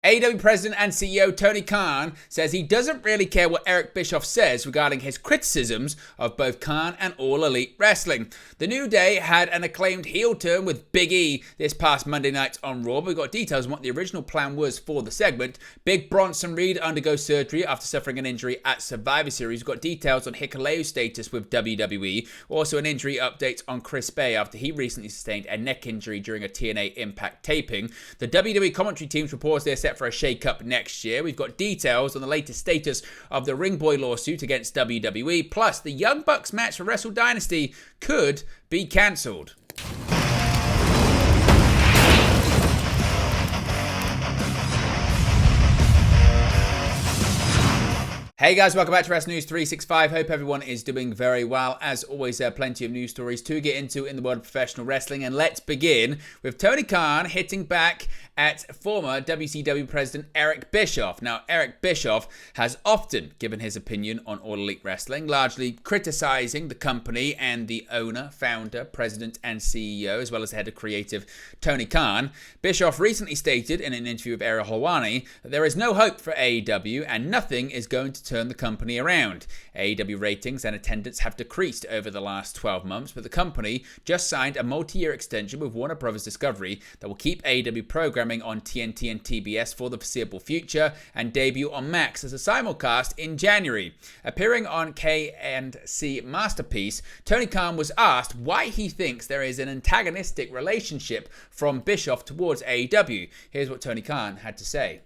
AEW President and CEO Tony Khan says he doesn't really care what Eric Bischoff says regarding his criticisms of both Khan and All Elite Wrestling. The New Day had an acclaimed heel turn with Big E this past Monday night on Raw. We've got details on what the original plan was for the segment. Big Bronson Reed undergoes surgery after suffering an injury at Survivor Series. We've got details on Hikuleo's status with WWE. Also an injury update on Chris Bay after he recently sustained a neck injury during a TNA Impact taping. The WWE commentary teams reports they're set for a shakeup next year. We've got details on the latest status of the Ring Boy lawsuit against WWE, plus the Young Bucks match for Wrestle Dynasty could be cancelled. Hey guys, welcome back to Wrestling News 365. Hope everyone is doing very well. As always, there are plenty of news stories to get into in the world of professional wrestling. And let's begin with Tony Khan hitting back at former WCW President Eric Bischoff. Now, Eric Bischoff has often given his opinion on All Elite Wrestling, largely criticizing the company and the owner, founder, president, and CEO, as well as the head of creative, Tony Khan. Bischoff recently stated in an interview with Ariel Helwani that there is no hope for AEW and nothing is going to turn the company around. AEW ratings and attendance have decreased over the last 12 months, but the company just signed a multi-year extension with Warner Bros. Discovery that will keep AEW programming on TNT and TBS for the foreseeable future and debut on Max as a simulcast in January. Appearing on K&C Masterpiece, Tony Khan was asked why he thinks there is an antagonistic relationship from Bischoff towards AEW. Here's what Tony Khan had to say.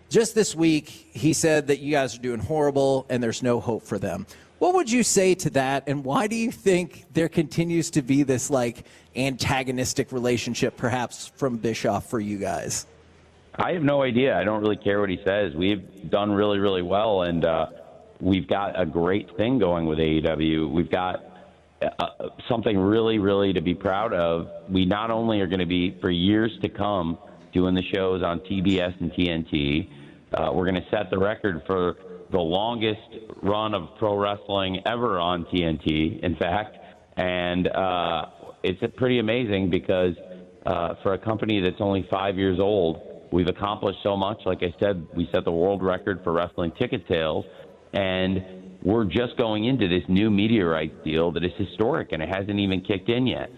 Just this week, he said that you guys are doing horrible and there's no hope for them. What would you say to that, and why do you think there continues to be this antagonistic relationship perhaps from Bischoff for you guys? I have no idea. I don't really care what he says. We've done really, really well, and we've got a great thing going with AEW. We've got something really, really to be proud of. We not only are going to be, for years to come, doing the shows on TBS and TNT, we're going to set the record for the longest run of pro wrestling ever on TNT, in fact. And it's pretty amazing because for a company that's only 5 years old, we've accomplished so much. Like I said, we set the world record for wrestling ticket sales, and we're just going into this new media rights deal that is historic, and it hasn't even kicked in yet.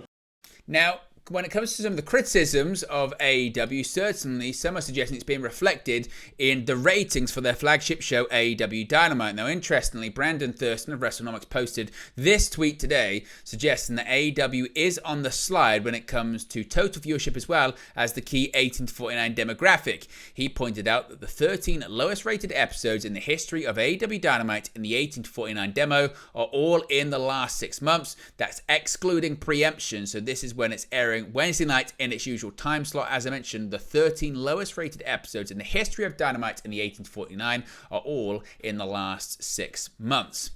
Now, when it comes to some of the criticisms of AEW, certainly some are suggesting it's being reflected in the ratings for their flagship show, AEW Dynamite. Now, interestingly, Brandon Thurston of WrestleNomics posted this tweet today suggesting that AEW is on the slide when it comes to total viewership as well as the key 18 to 49 demographic. He pointed out that the 13 lowest rated episodes in the history of AEW Dynamite in the 18 to 49 demo are all in the last 6 months. That's excluding preemption, so this is when it's airing Wednesday night in its usual time slot. As I mentioned, the 13 lowest rated episodes in the history of Dynamite in the 18 to 49 are all in the last 6 months.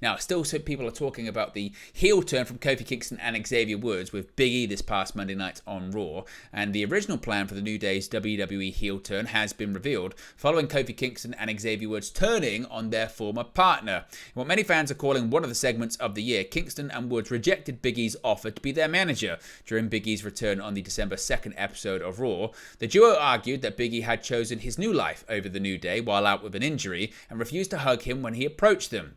Now, still some people are talking about the heel turn from Kofi Kingston and Xavier Woods with Big E this past Monday night on Raw, and the original plan for the New Day's WWE heel turn has been revealed following Kofi Kingston and Xavier Woods turning on their former partner. What many fans are calling one of the segments of the year, Kingston and Woods rejected Big E's offer to be their manager during Big E's return on the December 2nd episode of Raw. The duo argued that Big E had chosen his new life over the New Day while out with an injury and refused to hug him when he approached them.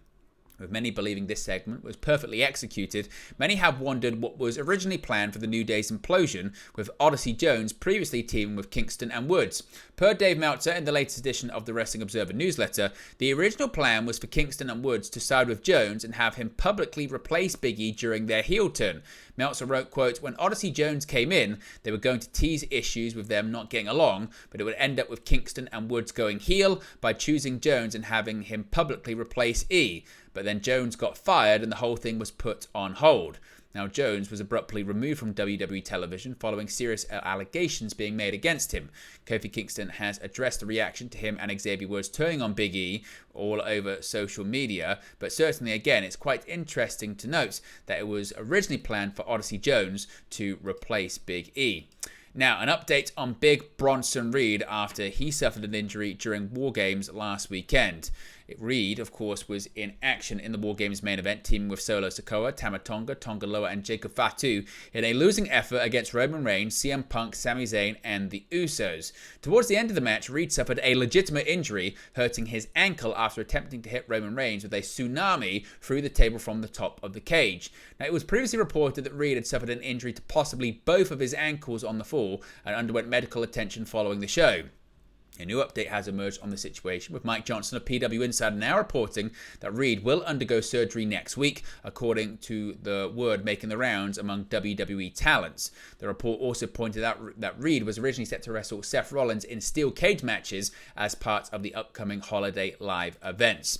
With many believing this segment was perfectly executed, many have wondered what was originally planned for the New Day's implosion, with Odyssey Jones previously teaming with Kingston and Woods. Per Dave Meltzer in the latest edition of the Wrestling Observer newsletter, the original plan was for Kingston and Woods to side with Jones and have him publicly replace Big E during their heel turn. Meltzer wrote, quote, "When Odyssey Jones came in, they were going to tease issues with them not getting along, but it would end up with Kingston and Woods going heel by choosing Jones and having him publicly replace E. But then Jones got fired and the whole thing was put on hold." Now, Jones was abruptly removed from WWE television following serious allegations being made against him. Kofi Kingston has addressed the reaction to him and Xavier Woods turning on Big E all over social media, but certainly, again, it's quite interesting to note that it was originally planned for Odyssey Jones to replace Big E. Now, an update on Big Bronson Reed after he suffered an injury during War Games last weekend. Reed, of course, was in action in the War Games main event, teaming with Solo Sikoa, Tama Tonga, Tonga Loa, and Jacob Fatu in a losing effort against Roman Reigns, CM Punk, Sami Zayn, and the Usos. Towards the end of the match, Reed suffered a legitimate injury, hurting his ankle after attempting to hit Roman Reigns with a tsunami through the table from the top of the cage. Now, it was previously reported that Reed had suffered an injury to possibly both of his ankles on the fall and underwent medical attention following the show. A new update has emerged on the situation, with Mike Johnson of PW Insider now reporting that Reed will undergo surgery next week, according to the word making the rounds among WWE talents. The report also pointed out that Reed was originally set to wrestle Seth Rollins in steel cage matches as part of the upcoming Holiday Live events.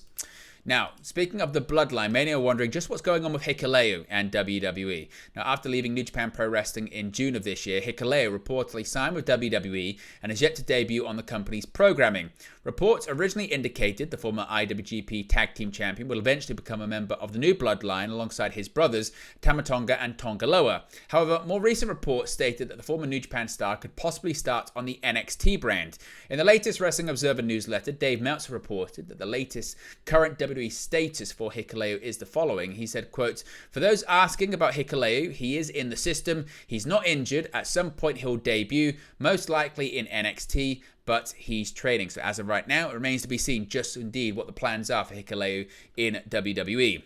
Now, speaking of the Bloodline, many are wondering just what's going on with Hikuleo and WWE. Now, after leaving New Japan Pro Wrestling in June of this year, Hikuleo reportedly signed with WWE and is yet to debut on the company's programming. Reports originally indicated the former IWGP Tag Team Champion will eventually become a member of the new Bloodline alongside his brothers, Tama Tonga and Tonga Loa. However, more recent reports stated that the former New Japan star could possibly start on the NXT brand. In the latest Wrestling Observer newsletter, Dave Meltzer reported that the latest current WWE status for Hikuleo is the following. He said, quote, "For those asking about Hikuleo, he is in the system. He's not injured. At some point he'll debut, most likely in NXT, but he's training." So as of right now, it remains to be seen just indeed what the plans are for Hikuleo in WWE.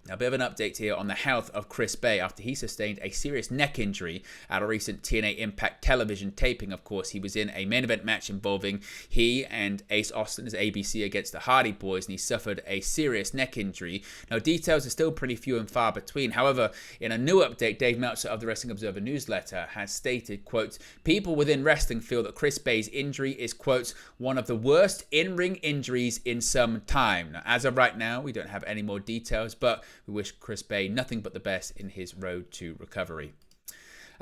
Now, a bit of an update here on the health of Chris Bay after he sustained a serious neck injury at a recent TNA Impact television taping. Of course, he was in a main event match involving he and Ace Austin as ABC against the Hardy Boys, and he suffered a serious neck injury. Now, details are still pretty few and far between. However, in a new update, Dave Meltzer of the Wrestling Observer newsletter has stated, quote, "People within wrestling feel that Chris Bay's injury is, quote, one of the worst in-ring injuries in some time." Now, as of right now, we don't have any more details, but we wish Chris Bay nothing but the best in his road to recovery.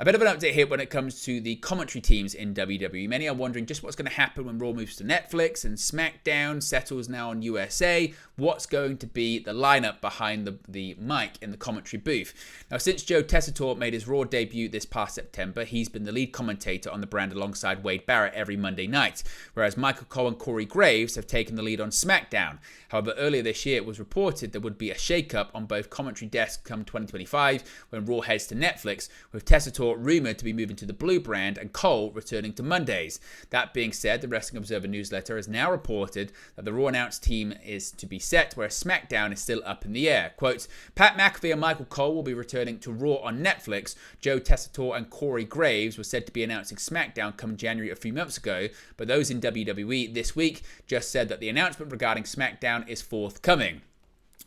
A bit of an update here when it comes to the commentary teams in WWE. Many are wondering just what's going to happen when Raw moves to Netflix and SmackDown settles now on USA. What's going to be the lineup behind the mic in the commentary booth? Now, since Joe Tessitore made his Raw debut this past September, he's been the lead commentator on the brand alongside Wade Barrett every Monday night, whereas Michael Cole and Corey Graves have taken the lead on SmackDown. However, earlier this year it was reported there would be a shakeup on both commentary desks come 2025 when Raw heads to Netflix, with Tessitore rumoured to be moving to the Blue brand and Cole returning to Mondays. That being said, the Wrestling Observer newsletter has now reported that the Raw announced team is to be set, whereas SmackDown is still up in the air. Quote, "Pat McAfee and Michael Cole will be returning to Raw on Netflix. Joe Tessitore and Corey Graves were said to be announcing SmackDown come January a few months ago, but those in WWE this week just said that the announcement regarding SmackDown is forthcoming."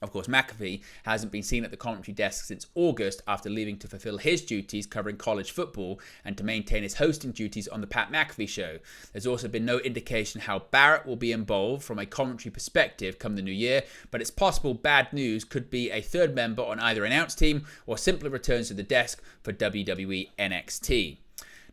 Of course, McAfee hasn't been seen at the commentary desk since August after leaving to fulfill his duties covering college football and to maintain his hosting duties on the Pat McAfee Show. There's also been no indication how Barrett will be involved from a commentary perspective come the new year, but it's possible bad news could be a third member on either announce team or simply returns to the desk for WWE NXT.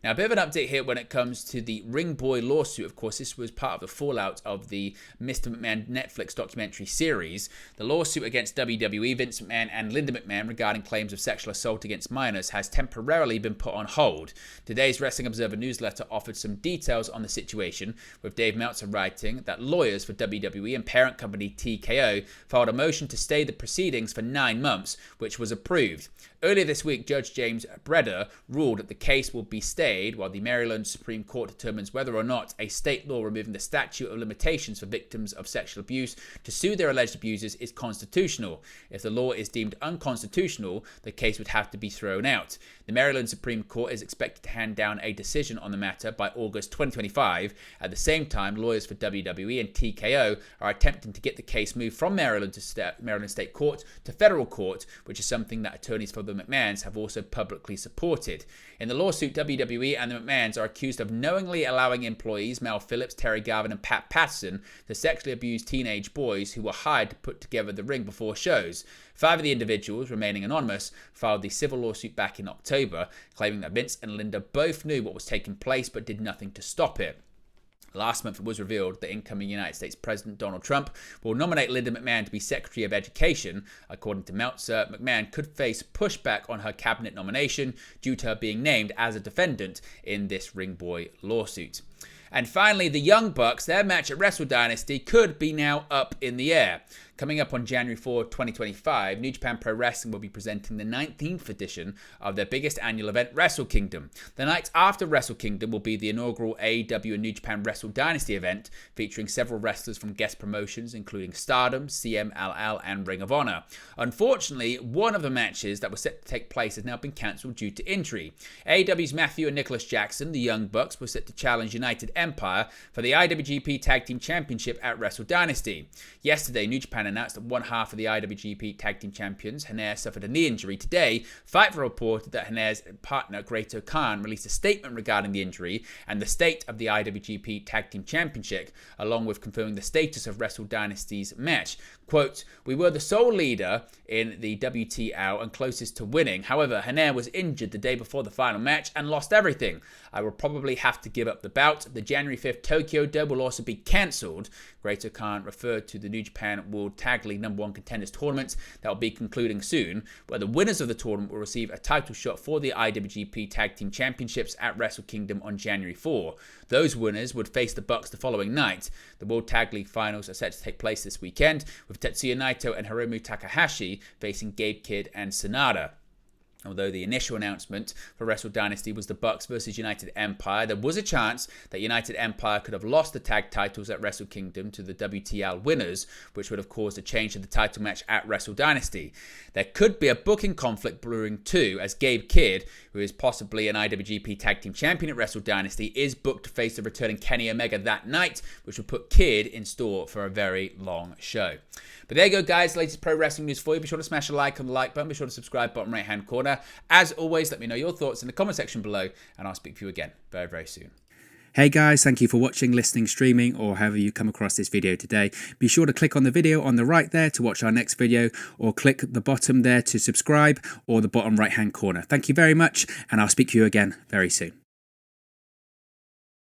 Now, a bit of an update here when it comes to the Ring Boy lawsuit. Of course, this was part of the fallout of the Mr. McMahon Netflix documentary series. The lawsuit against WWE, Vince McMahon, and Linda McMahon regarding claims of sexual assault against minors has temporarily been put on hold. Today's Wrestling Observer newsletter offered some details on the situation, with Dave Meltzer writing that lawyers for WWE and parent company TKO filed a motion to stay the proceedings for 9 months, which was approved. Earlier this week, Judge James Breder ruled that the case will be stayed while the Maryland Supreme Court determines whether or not a state law removing the statute of limitations for victims of sexual abuse to sue their alleged abusers is constitutional. If the law is deemed unconstitutional, the case would have to be thrown out. The Maryland Supreme Court is expected to hand down a decision on the matter by August 2025. At the same time, lawyers for WWE and TKO are attempting to get the case moved from Maryland to Maryland State Court to federal court, which is something that attorneys for the McMahons have also publicly supported. In the lawsuit, WWE and the McMahons are accused of knowingly allowing employees Mel Phillips, Terry Garvin, and Pat Patterson to sexually abuse teenage boys who were hired to put together the ring before shows. 5 of the individuals, remaining anonymous, filed the civil lawsuit back in October, claiming that Vince and Linda both knew what was taking place but did nothing to stop it. Last month, it was revealed that incoming United States President Donald Trump will nominate Linda McMahon to be Secretary of Education. According to Meltzer, McMahon could face pushback on her cabinet nomination due to her being named as a defendant in this Ring Boy lawsuit. And finally, the Young Bucks, their match at Wrestle Dynasty could be now up in the air. Coming up on January 4, 2025, New Japan Pro Wrestling will be presenting the 19th edition of their biggest annual event, Wrestle Kingdom. The night after Wrestle Kingdom will be the inaugural AEW and New Japan Wrestle Dynasty event, featuring several wrestlers from guest promotions, including Stardom, CMLL, and Ring of Honor. Unfortunately, one of the matches that was set to take place has now been cancelled due to injury. AEW's Matthew and Nicholas Jackson, the Young Bucks, were set to challenge United Empire for the IWGP Tag Team Championship at Wrestle Dynasty. Yesterday, New Japan announced that one half of the IWGP Tag Team Champions, Haner, suffered a knee injury. Today, Fightful reported that Haner's partner, Great Khan, released a statement regarding the injury and the state of the IWGP Tag Team Championship, along with confirming the status of Wrestle Dynasty's match. Quote, "We were the sole leader in the WTL and closest to winning. However, Haner was injured the day before the final match and lost everything. I will probably have to give up the bout. The January 5th Tokyo Dome will also be cancelled." Great Khan referred to the New Japan World Tag League No. 1 Contenders Tournament that will be concluding soon, where the winners of the tournament will receive a title shot for the IWGP Tag Team Championships at Wrestle Kingdom on January 4. Those winners would face the Bucks the following night. The World Tag League finals are set to take place this weekend, with Tetsuya Naito and Hiromu Takahashi facing Gabe Kidd and Sonata. Although the initial announcement for Wrestle Dynasty was the Bucks versus United Empire, there was a chance that United Empire could have lost the tag titles at Wrestle Kingdom to the WTL winners, which would have caused a change to the title match at Wrestle Dynasty. There could be a booking conflict brewing too, as Gabe Kidd, who is possibly an IWGP Tag Team Champion at Wrestle Dynasty, is booked to face the returning Kenny Omega that night, which would put Kidd in store for a very long show. But there you go, guys. Latest pro wrestling news for you. Be sure to smash a like on the like button. Be sure to subscribe, bottom right-hand corner. As always, let me know your thoughts in the comment section below, and I'll speak to you again very, very soon. Hey guys, thank you for watching, listening, streaming, or however you come across this video today. Be sure to click on the video on the right there to watch our next video, or click the bottom there to subscribe, or the bottom right-hand corner. Thank you very much, and I'll speak to you again very soon.